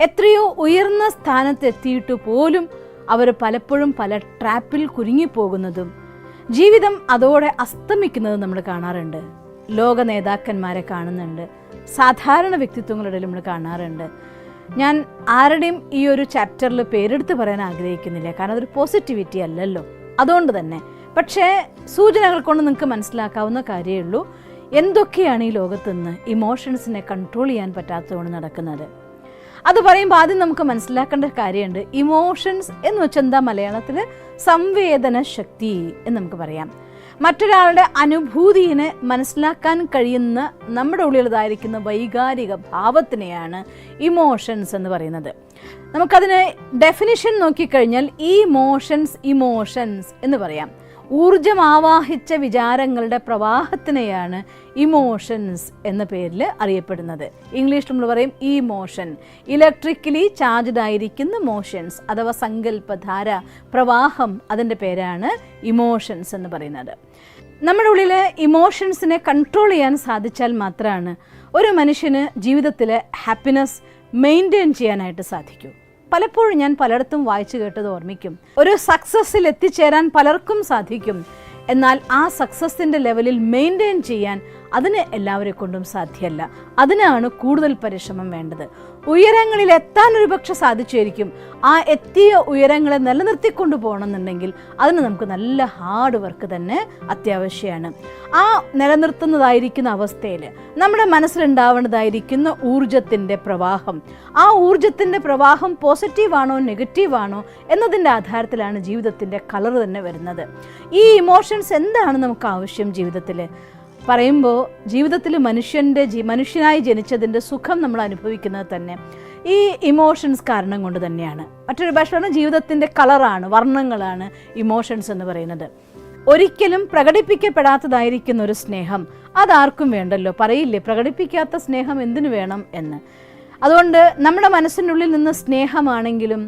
എത്രയോ ഉയർന്ന സ്ഥാനത്തെത്തിയിട്ട് പോലും അവർ പലപ്പോഴും പല ട്രാപ്പിൽ കുരുങ്ങിപ്പോകുന്നതും ജീവിതം അതോടെ അസ്തമിക്കുന്നതും നമ്മൾ കാണാറുണ്ട്. ലോക നേതാക്കന്മാരെ കാണുന്നുണ്ട്, സാധാരണ വ്യക്തിത്വങ്ങളുടെ നമ്മൾ കാണാറുണ്ട്. ഞാൻ ആരുടെയും ഈ ഒരു ചാപ്റ്ററിൽ പേരെടുത്ത് പറയാൻ ആഗ്രഹിക്കുന്നില്ല, കാരണം അതൊരു പോസിറ്റിവിറ്റി അല്ലല്ലോ. അതുകൊണ്ട് തന്നെ പക്ഷേ സൂചനകൾ കൊണ്ട് നിങ്ങൾക്ക് മനസ്സിലാക്കാവുന്ന കാര്യമേ ഉള്ളൂ എന്തൊക്കെയാണ് ഈ ലോകത്തുനിന്ന് ഇമോഷൻസിനെ കൺട്രോൾ ചെയ്യാൻ പറ്റാത്തതുകൊണ്ട് നടക്കുന്നത്. അത് പറയുമ്പോൾ ആദ്യം നമുക്ക് മനസ്സിലാക്കേണ്ട കാര്യമുണ്ട്. ഇമോഷൻസ് എന്ന് വെച്ചാൽ എന്താ? മലയാളത്തിൽ സംവേദന ശക്തി എന്ന് നമുക്ക് പറയാം. മറ്റൊരാളുടെ അനുഭൂതിയെ മനസ്സിലാക്കാൻ കഴിയുന്ന നമ്മുടെ ഉള്ളിലുള്ളതായിരിക്കുന്ന വൈകാരിക ഭാവത്തിനെയാണ് ഇമോഷൻസ് എന്ന് പറയുന്നത്. നമുക്കതിന് ഡെഫിനിഷൻ നോക്കിക്കഴിഞ്ഞാൽ ഇമോഷൻസ് എന്ന് പറയാം. ഊർജം ആവാഹിച്ച വിചാരങ്ങളുടെ പ്രവാഹത്തിനെയാണ് ഇമോഷൻസ് എന്ന പേരിൽ അറിയപ്പെടുന്നത്. ഇംഗ്ലീഷിൽ നമ്മൾ പറയും ഇമോഷൻ. ഇലക്ട്രിക്കലി ചാർജ്ഡ് ആയിരിക്കുന്ന മോഷൻസ് അഥവാ സങ്കല്പധാര പ്രവാഹം, അതിൻ്റെ പേരാണ് ഇമോഷൻസ് എന്ന് പറയുന്നത്. നമ്മുടെ ഉള്ളിൽ ഇമോഷൻസിനെ കൺട്രോൾ ചെയ്യാൻ സാധിച്ചാൽ മാത്രമാണ് ഒരു മനുഷ്യന് ജീവിതത്തിൽ ഹാപ്പിനെസ് മെയിൻറ്റെയിൻ ചെയ്യാനായിട്ട് സാധിക്കൂ. പലപ്പോഴും ഞാൻ പലയിടത്തും വായിച്ചു കേട്ടത് ഓർമ്മിക്കും. ഒരു സക്സസ്സിൽ എത്തിച്ചേരാൻ പലർക്കും സാധിക്കും, എന്നാൽ ആ സക്സസിൻ്റെ ലെവലിൽ മെയിൻറ്റെയിൻ ചെയ്യാൻ അതിന് എല്ലാവരെ കൊണ്ടും സാധ്യമല്ല. അതിനാണ് കൂടുതൽ പരിശ്രമം വേണ്ടത്. ഉയരങ്ങളിൽ എത്താൻ ഒരു പക്ഷെ സാധിച്ചായിരിക്കും, ആ എത്തിയ ഉയരങ്ങളെ നിലനിർത്തിക്കൊണ്ടു പോകണമെന്നുണ്ടെങ്കിൽ അതിന് നമുക്ക് നല്ല ഹാർഡ് വർക്ക് തന്നെ അത്യാവശ്യമാണ്. ആ നിലനിർത്തുന്നതായിരിക്കുന്ന അവസ്ഥയിൽ നമ്മുടെ മനസ്സിലുണ്ടാവേണ്ടതായിരിക്കുന്ന ഊർജത്തിൻ്റെ പ്രവാഹം, ആ ഊർജത്തിൻ്റെ പ്രവാഹം പോസിറ്റീവാണോ നെഗറ്റീവാണോ എന്നതിൻ്റെ ആധാരത്തിലാണ് ജീവിതത്തിൻ്റെ കളർ തന്നെ വരുന്നത്. ഈ ഇമോഷൻസ് എന്താണ് നമുക്ക് ആവശ്യം ജീവിതത്തിൽ പറയുമ്പോൾ, ജീവിതത്തിൽ മനുഷ്യനായി ജനിച്ചതിൻ്റെ സുഖം നമ്മൾ അനുഭവിക്കുന്നത് തന്നെ ഈ ഇമോഷൻസ് കാരണം കൊണ്ട് തന്നെയാണ്. മറ്റൊരു ഭാഷ പറഞ്ഞാൽ ജീവിതത്തിൻ്റെ കളറാണ്, വർണ്ണങ്ങളാണ് ഇമോഷൻസ് എന്ന് പറയുന്നത്. ഒരിക്കലും പ്രകടിപ്പിക്കപ്പെടാത്തതായിരിക്കുന്ന ഒരു സ്നേഹം അതാർക്കും വേണ്ടല്ലോ. പറയില്ലേ, പ്രകടിപ്പിക്കാത്ത സ്നേഹം എന്തിനു വേണം എന്ന്. അതുകൊണ്ട് നമ്മുടെ മനസ്സിനുള്ളിൽ നിന്ന് സ്നേഹമാണെങ്കിലും